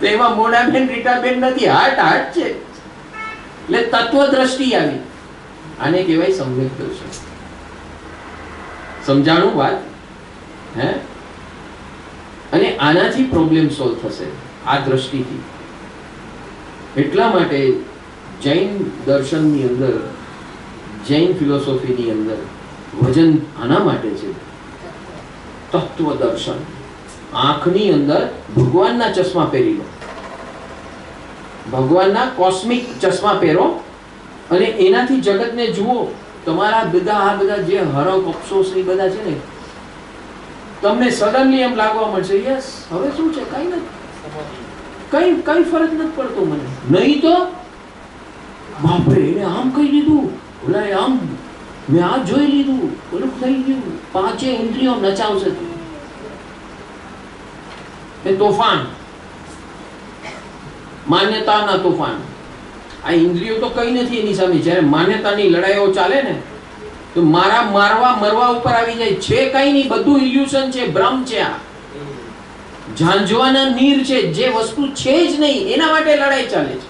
તો એમાં મોડાબેન રીટાબેન નથી, હાર્ટ હાર્ટ છે. એટલે તત્વ દ્રષ્ટિ આવી. આને કહેવાય સમ્યક દર્શન. સમજાણું વાત? હે? અને આનાથી પ્રોબ્લેમ સોલ્વ થશે, આ દ્રષ્ટિથી. એટલા માટે જૈન દર્શનની અંદર, જૈન ફિલોસોફીની અંદર વજન આના માટે છે, તત્વ દર્શન. આંખની અંદર ભગવાનના ચશ્મા પહેરી લો, ભગવાનના કોસ્મિક ચશ્મા પહેરો અને એનાથી જગતને જુઓ. તમારા બધા આ બધા જે હરક અફસોસ એ બધા છે ને, તમને સડનલી એમ લાગવા મળશે, યસ હવે શું છે, કઈ નથી, કઈ ફરક નથી પડતો મને. નહીં તો બાપરે એને આમ કહી દીધું, ઓલા આમ મેં આ જોઈ લીધું, ઓલું થઈ ગયું, પાંચે ઇન્દ્રિયો નચાવશે. એ તોફાન, માન્યતાના તોફાન. આ ઇન્દ્રિયો તો કઈ નથી એની સામે. જ્યારે માન્યતાની લડાઈઓ ચાલે ને તો મરવા ઉપર આવી જાય. છે કઈ નહીં, બધું ઇલ્યુઝન છે, ભ્રમ છે. આ ઝાંઝવાના નીર છે, જે વસ્તુ છે જ નહીં એના માટે લડાઈ ચાલે છે.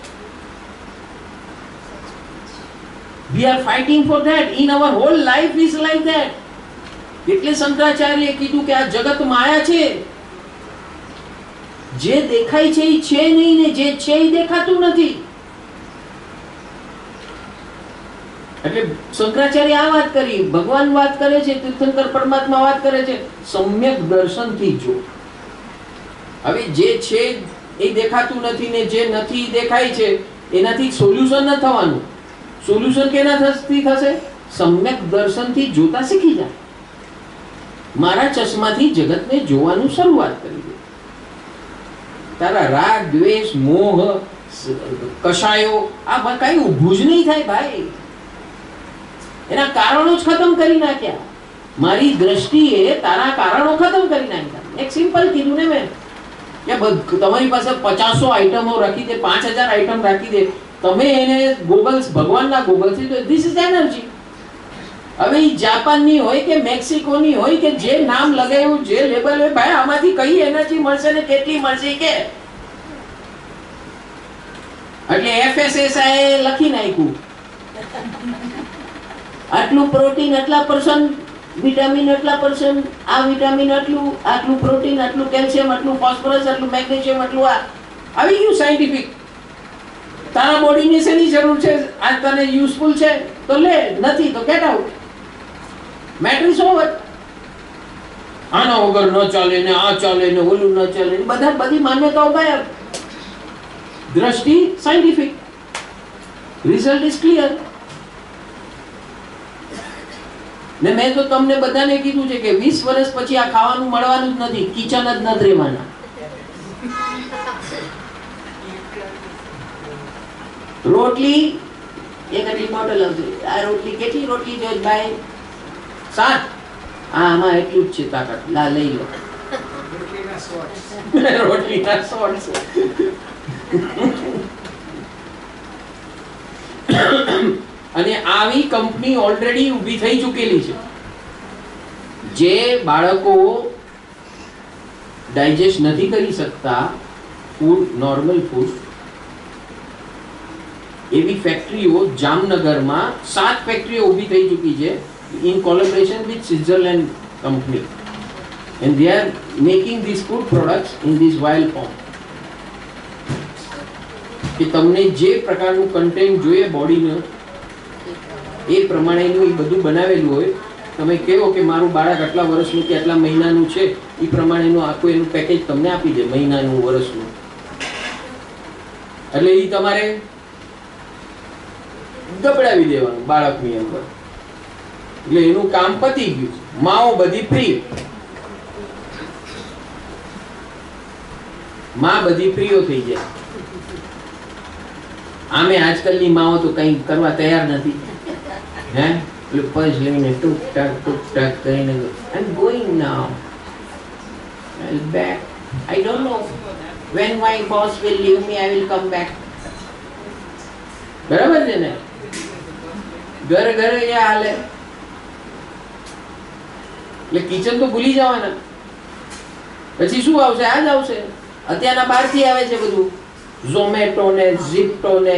We are fighting for that. In our whole life is like that. એટલે શંકરાચાર્યએ કીધું કે આ જગત માયા છે. જે દેખાય છે એ છે નહીં ને જે છે એ દેખાતું નથી. એટલે શંકરાચાર્ય આ વાત કરી, ભગવાન વાત કરે છે, તીર્થંકર પરમાત્મા વાત કરે છે, સમ્યક દર્શનથી જો. હવે જે છે એ દેખાતું નથી ને જે નથી દેખાય છે, એનાથી સોલ્યુશન ન થવાનું. સોલ્યુશન કેનાથી થશે? સમ્યક દર્શનથી જોતા શીખી જાય. મારા ચશ્માથી જગતને જોવાનું શરૂઆત કરી દે. તારા રાગ, દ્વેષ, મોહ, કશાયો આ કઈ ઊભું જ નહીં થાય ભાઈ. એના કારણો જ ખતમ કરી નાખ્યા. મારી દ્રષ્ટિએ તારા કારણો ખતમ કરી નાખ્યા. એક સિમ્પલ કીધું ને મેં કે તમારી પાસે 500 આઈટમો રાખી દે, 5000 આઈટમ રાખી દે, તમે એને ગોગલ્સ, ભગવાનના ગોગલ્સ, ધીસ ઇઝ એનર્જી. હવે એ જાપાનની હોય કે મેક્સિકોની હોય કે જે નામ લગાવ્યું, જે લેબલ હોય, ભાઈ આમાંથી કઈ એનર્જી મળશે ને કેટલી મળશે કે. એટલે FSSAI લખી નાખ્યું, આટલું પ્રોટીન આટલા %, વિટામિન આટલા %, આ વિટામિન આટલું, આટલું પ્રોટીન, આટલું કેલ્શિયમ, આટલું ફોસ્ફરસ, આટલું મેગ્નેશિયમ, આટલું. આ આવી ગયું સાયન્ટિફિક. તારા બોડીને શેની જરૂર છે? આ તને યુઝફુલ છે તો લે, નથી તો get out. Matter is over. આના વગર ન ચાલે ને આ ચાલે ને ઓલું ન ચાલે ને બધી માન્યતાઓ ગાયબ. દ્રષ્ટિ સાયન્ટિફિક, રિઝલ્ટ ઇઝ ક્લિયર. ને મેં તો તમને બધાને કીધું છે કે 20 વર્ષ પછી આ ખાવાનું મળવાનું જ નથી, કિચન જ નથી રહેવાના. રોટલી એક આટલી બોટલ આવશે. આ રોટલી કેટલી રોટલી જોઈએ ભાઈ? 7. હા, આમાં એટલું જ છે તાકાત, લા લઈ લો. રોટલીના શોર્ટ્સ. અને આવી કંપની ઓલરેડી ઊભી થઈ ચૂકેલી છે. જે બાળકો ડાયજેસ્ટ નથી કરી શકતા ફૂડ, નોર્મલ ફૂડ, એવી ફેક્ટરીઓ જામનગરમાં 7 ફેક્ટરીઓ ઊભી થઈ ચૂકી છે in collaboration with Switzerland company, and they are making these food products in this vial form. કે તમને જે પ્રકારનું કન્ટેન્ટ જોઈએ બોડીનું એ પ્રમાણેનું એ બધું બનાવેલું હોય. તમે કહો કે મારું બાળક આટલા વર્ષનું કે આટલા મહિનાનું છે, એ પ્રમાણેનું આખું એનું પેકેજ તમને આપી દે, મહિનાનું, વર્ષનું. એટલે એ તમારે દબડાવી દેવાનું બાળકની અંદર. એટલે એનું કામ પતી ગયું. માઓ બધી ફ્રી, માં બધી ફ્રીઓ થઈ જાય. આમે આજકાલની માઓ તો કંઈ કરવા તૈયાર નથી. હે પર્સ લઈને ટૂક ટાક કરીને I am going now, I back, I don't know when my boss will leave me, I will come back. બરાબર છે ને? ઘરે ઘરે એ હાલે. એટલે કિચન તો ભૂલી જવાના. પછી શું આવશે? આ જ આવશે. અત્યારના બહારથી આવે છે બધું, ઝોમેટો ને ઝિપ્ટો ને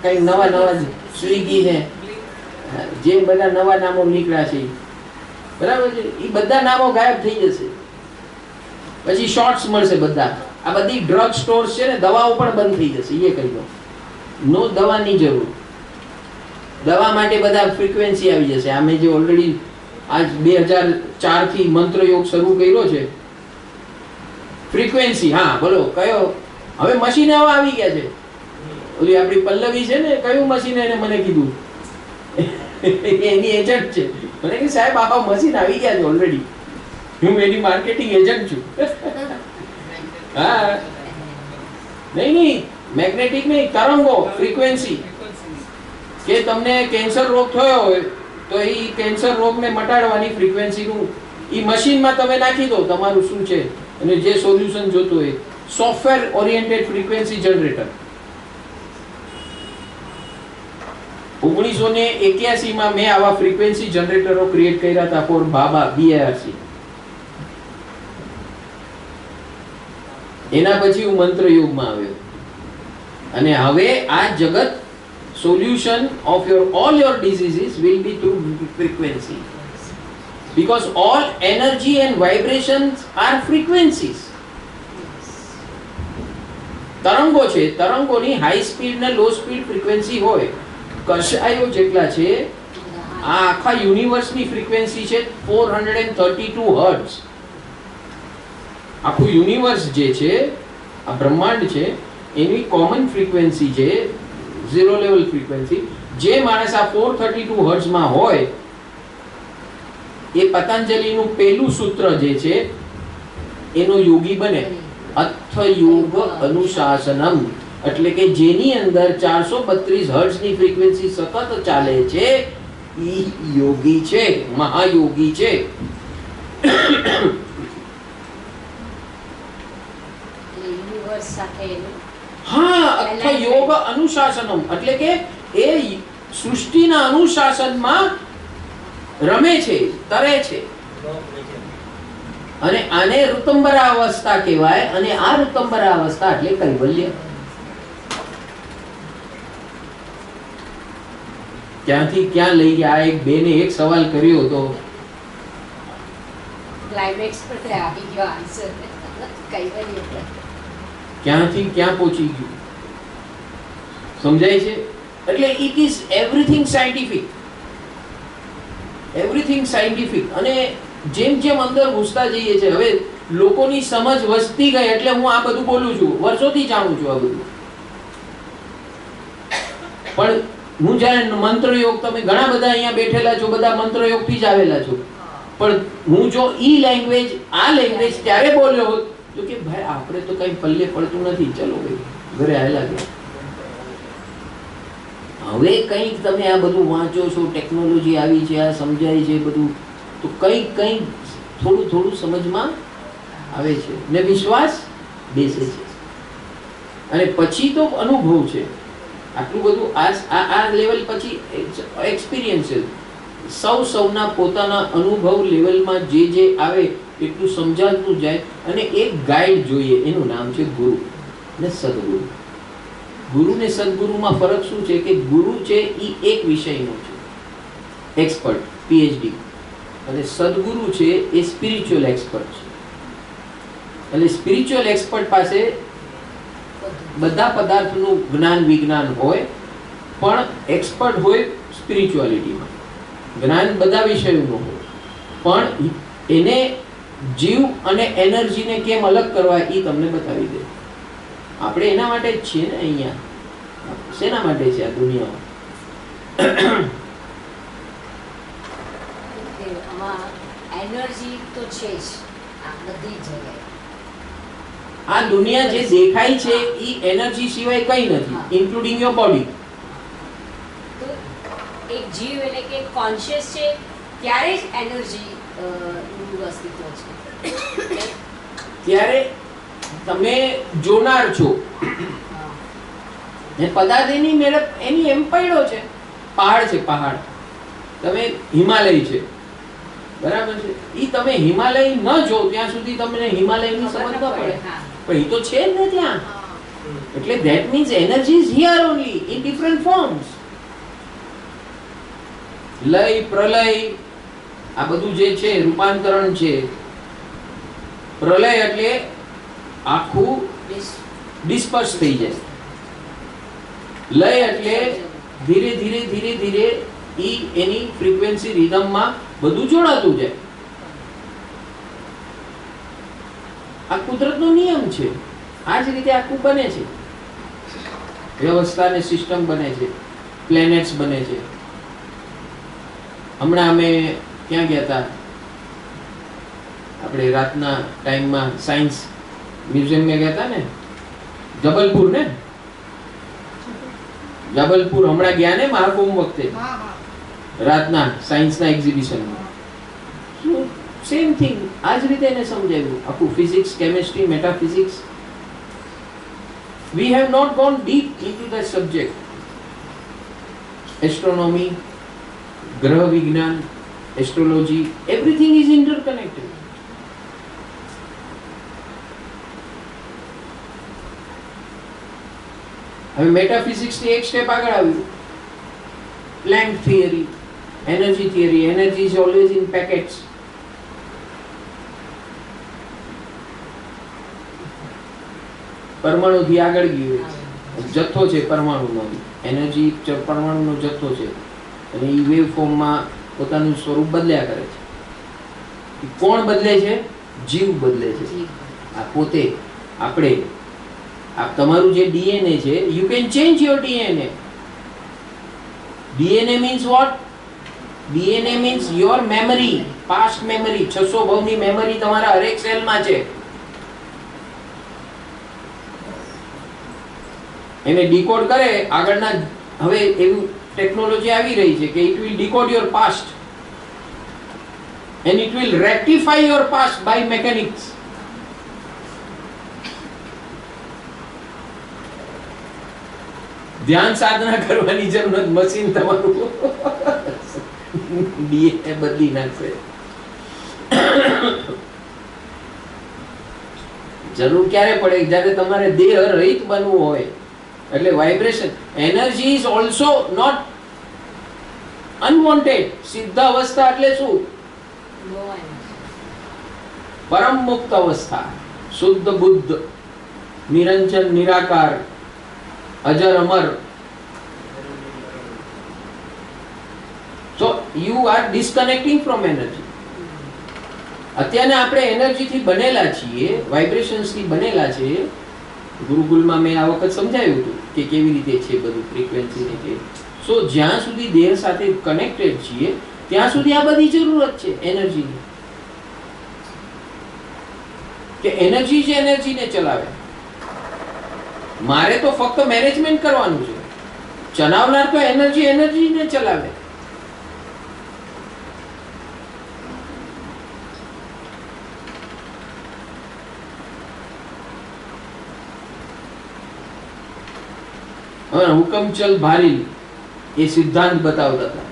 કઈ નવા સ્વિગી ને જે બધા નવા નામો નીકળ્યા છે, બરાબર છે, એ બધા નામો ગાયબ થઈ જશે. પછી શોર્ટ્સ મળશે બધા. આ બધી ડ્રગ સ્ટોર્સ છે ને, દવાઓ પણ બંધ થઈ જશે. એ કહી દો, નો દવાની જરૂર. દવા માટે બધા ફ્રીક્વન્સી આવી જશે. આ મેં જે ઓલરેડી આજ 2004 થી મંત્ર યોગ શરૂ કર્યો છે. ફ્રીક્વન્સી, હા બોલો કયો? હવે મશીન એવા આવી ગયા છે. ઓલી આપણી પલ્લવી છે ને, કયું મશીન એને મને કીધું એની એજન્ટ છે. મને કે સાહેબ આવા મશીન આવી ગયા છે ઓલરેડી, હું એની માર્કેટિંગ એજન્ટ છું. હા નહીં, મેગ્નેટિક નહીં, તરંગો, ફ્રીક્વન્સી. કે તમને કેન્સર રોગ થયો હોય તો એ કેન્સર રોગને મટાડવાની ફ્રીક્વન્સીનું એ મશીનમાં તમે નાખી દો, તમારું શું છે અને જે સોલ્યુશન જોતું હોય. Software oriented frequency generator. 1981 મેં આવા ફ્રીક્વન્સી જનરેટરો ક્રિએટ કર્યા હતા ફોર બાબા BIRC. એના પછી હું મંત્ર યોગમાં આવ્યો અને હવે આ જગત solution of all your diseases will be through frequency, because all energy and vibrations are frequencies. તરંગો છે, તરંગોની હાઈ સ્પીડ ને લો સ્પીડ ફ્રીક્વન્સી હોય. કશાયો જેટલા છે, આ આખા યુનિવર્સની ફ્રીક્વન્સી છે 432 હર્ટ્ઝ. આખું યુનિવર્સ જે છે, આ બ્રહ્માંડ છે, એની કોમન ફ્રીક્વન્સી છે ઝીરો લેવલ ફ્રીક્વન્સી. જે માણસ આ 432 હર્ટ્ઝ માં હોય એ પતંજલિનું પહેલું સૂત્ર જે છે એનો યોગી બને. અર્થ યોગ અનુશાસનમ, એટલે કે જેની અંદર 432 હર્ટ્ઝ ની ફ્રીક્વન્સી સતત ચાલે છે ઈ યોગી છે, મહાયોગી છે. હા, અર્થ યોગ અનુશાસનમ એટલે કે એ સૃષ્ટિના અનુશાસનમાં રમે છે, તરે છે. અને આને ઋતંબરા અવસ્થા કહેવાય. અને આ ઋતંબરા અવસ્થા એટલે કૈવલ્ય. ક્યાંથી ક્યાં લઈ ગયા? એક બેને એક સવાલ કર્યો હતો, ક્લાઇમેક્સ પર આવી ગયો આન્સર. કૈવલ્ય ક્યાંથી ક્યાં પહોંચી ગયું, સમજાય છે? એટલે it is everything scientific, everything scientific. અને જેમ જેમ અંદર ઘૂસતા જઈએ છે, હવે લોકોની સમજ વધતી ગઈ એટલે હું આ બધું બોલું છું, વર્ષોથી જાણું છું આ બધું. પણ હું જ્યારે મંત્ર યોગ, તમે ઘણા બધા અહીંયા બેઠેલા છો, બધા મંત્ર યોગ થી જ આવેલા છો, પણ હું જો ઈ લેંગ્વેજ, આ લેંગ્વેજ ત્યારે બોલ્યો હોત તો કે ભાઈ આપણે તો કઈ પલ્લે પડતું નથી, ચલો ભાઈ ઘરે આવેલા ગયા. હવે કંઈક તમે આ બધું વાંચો છો, ટેકનોલોજી આવી છે, આ સમજાય છે બધું, તો કંઈક થોડું થોડું સમજમાં આવે છે ને વિશ્વાસ બેસે છે. અને પછી તો અનુભવ છે. આટલું બધું આ લેવલ પછી એક્સપિરિયન્સ છે. સૌના પોતાના અનુભવ લેવલમાં જે આવે એટલું સમજાતું જાય. અને એક ગાઈડ જોઈએ, એનું નામ છે ગુરુ ને સદગુરુ. ગુરુ ને સદગુરુમાં ફરક શું છે કે ગુરુ છે એ એક વિષયનો છે, એક્સપર્ટ, PhD, અને સદગુરુ છે એ સ્પિરિચ્યુઅલ એક્સપર્ટ છે. એટલે સ્પિરિચ્યુઅલ એક્સપર્ટ પાસે બધા પદાર્થનું જ્ઞાન વિજ્ઞાન હોય, પણ એક્સપર્ટ હોય સ્પિરિચ્યુઆલિટીમાં. જ્ઞાન બધા વિષયોનું હોય, પણ એને જીવ અને એનર્જીને કેમ અલગ કરવા એ તમને બતાવી દે. આપણે એના માટે જ છીએ ને અહીંયા. શેના માટે છે આ દુનિયામાં? એનર્જી તો છે જ આ બધી જગ્યાએ. આ દુનિયા જે દેખાય છે એ એનર્જી સિવાય કંઈ નથી, ઇન્ક્લુડિંગ યોર બોડી. તો એક જીવ એટલે કે કોન્શિયસ છે ત્યારે જ એનર્જી નું અસ્તિત્વ છે. ત્યારે તમે જોનાર છો ને પદાર્થ એની મેળે એની એમ પડ્યો છે. પહાડ છે, પહાડ, તમે હિમાલય છે, બરાબર છે, એ તમે હિમાલય ન જો ત્યાં સુધી તમને હિમાલયની સમજ ન પડે. પણ એ તો છે જ ને ત્યાં. એટલે that means energy is here only in different forms. લય પ્રલય આ બધું જે છે રૂપાંતરણ છે. પ્રલય એટલે આખું ડિસ્પર્સ થઈ જાય. લય એટલે ધીરે ધીરે ધીરે ધીરે એની ફ્રીક્વન્સી રિધમમાં બધું જોડાતું જાય. આ કુદરતનો નિયમ છે. આ જ રીતે આખું બને છે. વ્યવસ્થા ને સિસ્ટમ બને છે, પ્લેનેટ્સ બને છે. હમણાં અમે ક્યાં ગયા હતા? આપણે રાતના ટાઈમમાં સાયન્સ મ્યુઝિયમમાં ગયા હતા ને, જબલપુર ને. જબલપુર હમણાં ગયા ને મહાકુંભ વખતે રાતના સાયન્સના એક્ઝિબિશનમાં. સેમ થિંગ આ જ રીતે એને સમજાવ્યું આખું physics, chemistry, metaphysics. We have not gone deep into that subject. Astronomy, ગ્રહ વિજ્ઞાન, astrology, everything is interconnected. હવે મેટાફિઝિક્સ થી એક સ્ટેપ આગળ આવ્યું. Planck theory, energy theory. Energy is always in packets. પરમાણુથી આગળ ગયું, જથ્થો છે પરમાણુનો. એનર્જી પરમાણુનો જથ્થો છે અને એ વેવ ફોર્મમાં પોતાનું સ્વરૂપ બદલ્યા કરે છે. કોણ બદલે છે? જીવ બદલે છે. આ પોતે આપણે આ તમારું જે ડીએનએ છે, you can change your DNA. DNA means what? DNA means your memory, past memory. 600 ભવની મેમરી તમારા હરેક સેલમાં છે. એને ડીકોડ કરે આગળના. હવે એવું ટેકનોલોજી આવી રહી છે કે it will decode your past and it will rectify your past by mechanics. ધ્યાન સાધના કરવાની જરૂર નથી, મશીન તમારું ડીએનએ બદલી નાખશે. જરૂર ક્યારે પડે? જ્યારે તમારે દેહ રહિત બનવું હોય. એટલે vibration, energy is also not unwanted. સિદ્ધ અવસ્થા એટલે શું? પરમ મુક્ત અવસ્થા, શુદ્ધ બુદ્ધ, નિરંજન નિરાકાર, અજર અમર. So you are disconnecting from energy. અત્યારે આપણે એનર્જીથી બનેલા છીએ, વાઇબ્રેશન્સથી બનેલા છે. ગુરુકુલમાં મેં આ વખત સમજાવ્યું હતું કે કેવી રીતે છે બધું, ફ્રીક્વન્સી ને કે. સો જ્યાં સુધી દેહ સાથે કનેક્ટેડ છીએ ત્યાં સુધી આ બધી જરૂરત છે એનર્જીની. કે એનર્જી જ એનર્જીને ચલાવે. મારે તો ફક્ત મેનેજમેન્ટ કરવાનું છે. ચલાવનાર તો એનર્જીને ચલાવે. હુકમચલ ભારીલ એ સિદ્ધાંત બતાવતા હતા.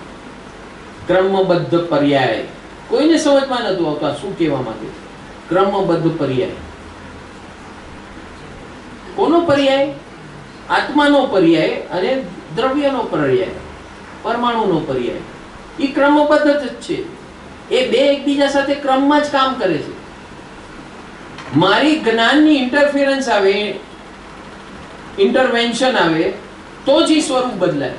ક્રમબદ્ધ પર્યાય. કોઈને સમજમાં નતું આવતા શું કહેવા માંગે છે. ક્રમબદ્ધ પર્યાય. કોનો પર્યાય? આત્માનો પર્યાય અને દ્રવ્યનો પર્યાય, પરમાણુનો પર્યાય. એ ક્રમબદ્ધ જ છે. એ બે એકબીજા સાથે ક્રમમાં જ કામ કરે છે. મારી જ્ઞાનની ઇન્ટરફિયરન્સ આવે, ઇન્ટરવેન્શન આવે તો જ સ્વરૂપ બદલાય.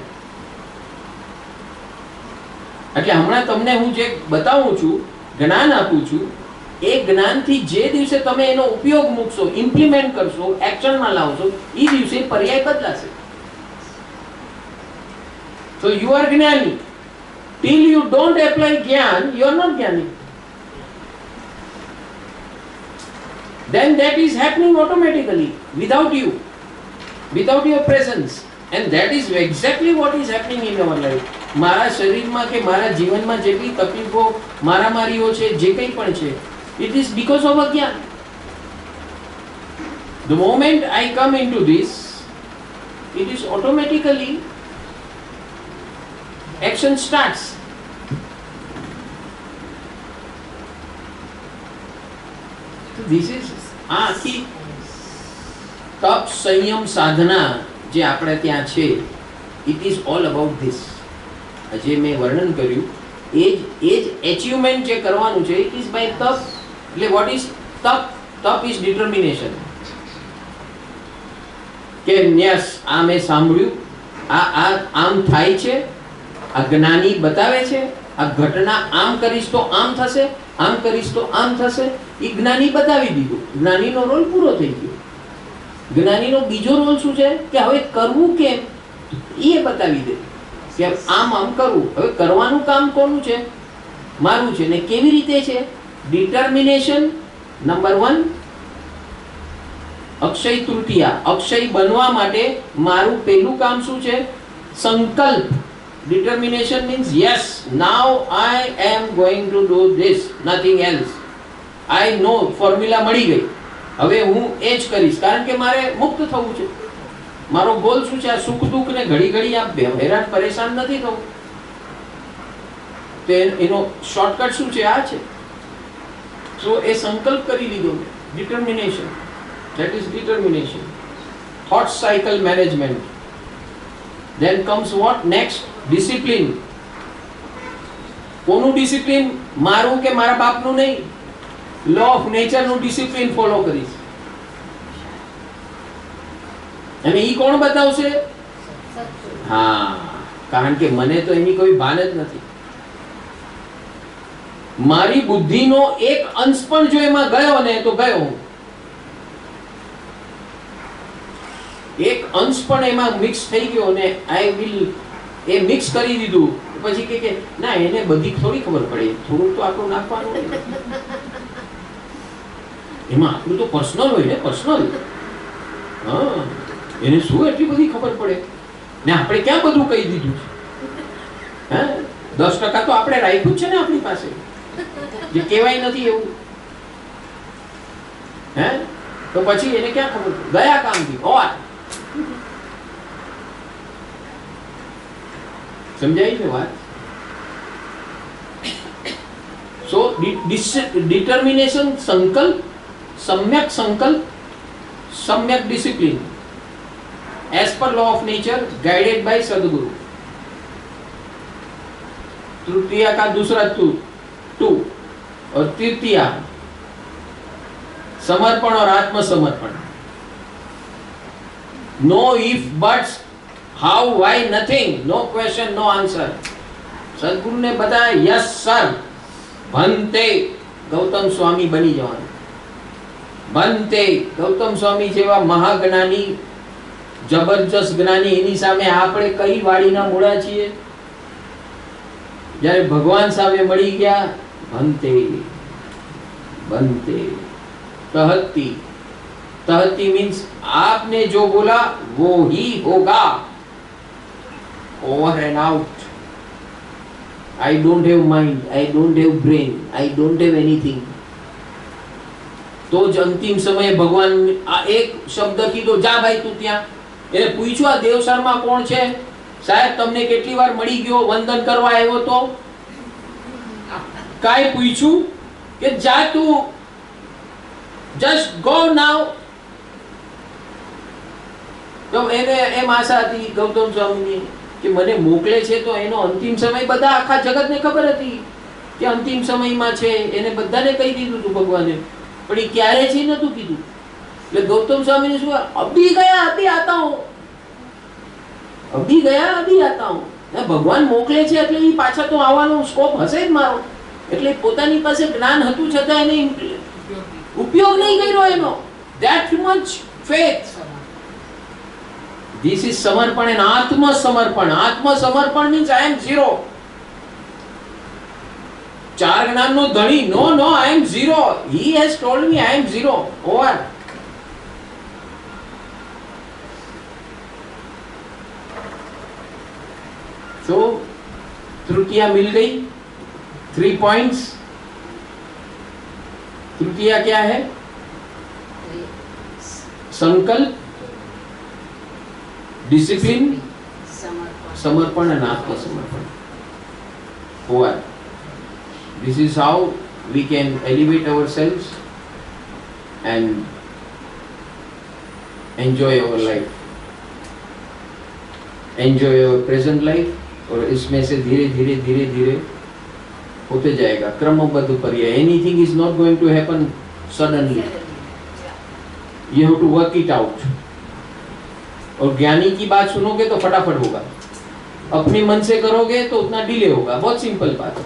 એટલે હમણાં તમને હું જે બતાવું છું, જ્ઞાન આપું છું, એ જ્ઞાનથી જે દિવસે તમે એનો ઉપયોગ મૂકશો, ઇમ્પ્લિમેન્ટ કરશો, એક્શનમાં લાવશો, એ દિવસે પર્યાય બદલાશે. So you are જ્ઞાની. Till you don't apply જ્ઞાન, you are not જ્ઞાની. Then that is happening automatically without you, without your presence. And that is exactly what is happening in our life. મારા શરીરમાં કે મારા જીવનમાં જેટલી તકલીફો, મારામારીઓ છે, જે કંઈ પણ છે, it is because of અજ્ઞાન. The moment I come into this, it is automatically action starts. This is આખી તપ સંયમ સાધના જે આપણે ત્યાં છે, it is all about this. જે મેં વર્ણન કર્યું એ જ એચિવમેન્ટ જે કરવાનું છે, ઇટ ઇઝ બાય તપ. એટલે વોટ ઇઝ તપ? તપ ઇઝ ડિટર્મિનેશન. કે યસ, આ મેં સાંભળ્યું, આ આમ થાય છે, આ જ્ઞાની બતાવે છે, આ ઘટના આમ કરીશ તો આમ થશે, આમ કરીશ તો આમ થશે. એ જ્ઞાની બતાવી દીધું, જ્ઞાનીનો રોલ પૂરો થઈ ગયો. જ્ઞાનીનો બીજો રોલ શું છે કે હવે કરવું કેમ એ બતાવી દે કે આમ આમ કરવું. હવે કરવાનું કામ કોનું છે? મારું છે. ને કેવી રીતે છે? Determination number 1. અક્ષય તૃતીયા, અક્ષય બનવા માટે મારું પહેલું કામ શું છે? સંકલ્પ. Determination means yes, now I am going to do this, nothing else. I know, formula મળી ગઈ, હવે હું એ જ કરીશ, કારણ કે મારે મુક્ત થવું છે. મારો ગોલ શું છે? આ સુખ દુઃખ ને ઘડી ઘડી આ હેરાન પરેશાન નથી થવું. તો એનો શોર્ટકટ શું છે? આ છે. તો એ સંકલ્પ કરી લીધો, determination. That is determination. Thought cycle management. Then comes what next? Discipline. કોનું ડિસિપ્લિન? મારું કે મારા બાપનું નહીં. લો ઓફ નેચરનું ડિસિપ્લિન ફોલો કરીશ. અને ઈ કોણ બતાવશે? હા, કારણ કે મને તો એની કોઈ ભાન જ નથી. મારી બુદ્ધિનો એક અંશ પણ જો એમાં ગયો ને તો ગયો હું. એક અંશ પણ એમાં મિક્સ થઈ ગયો ને આઈ વિલ એ મિક્સ કરી દીધું, પછી કે ના, એને બધી થોડી ખબર પડે, થોડુંક તો આપણું નાખવાનું હોય. એમાં આપણું તો પર્સનલ હોય ને, પર્સનલ. હા, એને શું એટલી બધી ખબર પડે? ને આપણે ક્યાં બધું કહી દીધું છે? હા, 10% તો આપણે રાખ્યું જ છે ને આપણી પાસે, જે કહેવાય નથી એવું. હે, તો પછી એને ક્યાં ખબર? ગયા કામથી ઓર સમજાય છે વાત? સો ડિટર્મિનેશન, સંકલ્પ, સમ્યક સંકલ્પ, સમ્યક discipline as per law of nature, guided by Sadguru. तृतीया का दूसरा टू और तृतीया समर्पण और आत्मसमर्पण. No if buts, how, why, nothing, no question, no answer. Sadguru ने बताया यस सर, ભંતે ગૌતમ સ્વામી બની જવાનું. ભંતે ગૌતમ સ્વામી જેવા મહાજ્ઞાની, જબરજસ્ત જ્ઞાની, એની સામે આપણે કઈ વાડીના મૂળા છીએ? જ્યારે ભગવાન સામે મળી ગયા, ભંતે ભંતે તહતી. तहती मीन्स आपने जो बोला वो ही होगा. Over and out. I don't have mind, I don't have brain, I don't have anything. તો જ અંતિમ સમયે ભગવાન આ એક શબ્દ કીધો, જા ભાઈ તું ત્યાં. એને પૂછ્યું આ દેવસરમાં કોણ છે? સાહેબ તમને કેટલી વાર મળી ગયો, વંદન કરવા આવ્યો તો? કાઈ પૂછ્યું કે જા તું, just go now. તો એને એમ આશા હતી ગૌતમ સ્વામીની કે મને મોકલે છે તો એનો અંતિમ સમય બધા આખા જગતને ખબર હતી કે અંતિમ સમયમાં છે. એને બધાને કહી દીધું હતું ભગવાને, પણ એ ક્યારે છે નતું કીધું. એટલે ગૌતમ સ્વામીને શું, અભી ગયા અભી આતા હું, અભી ગયા અભી આતા હું. ભગવાન મોકલે છે એટલે એ પાછા તો આવવાનો સ્કોપ હશે જ મારો. એટલે પોતાની પાસે જ્ઞાન હતું છતાં એને ઉપયોગ નહીં કર્યો એનો. That much faith. This is samarpan and atma samarpan. Atma samarpan means I am zero. ચાર જ્ઞાનનો ધણી, no, I am zero. He has told me I am zero. Over. So तृतीया मिल गई. 3 points. तृतीया क्या है? संकल्प, डिसिप्लिन, समर्पण and आत्मसमर्पण. Over. This is how we can elevate ourselves and enjoy your life, enjoy your present life, और इसमें से धीरे धीरे धीरे धीरे होते जाएगा क्रमबद्ध पर्याय. Anything is not going to happen suddenly, you have to work it out. और ज्ञानी की बात सुनोगे तो फटाफट होगा, अपने मन से करोगे तो उतना डिले होगा. बहुत सिंपल बात है.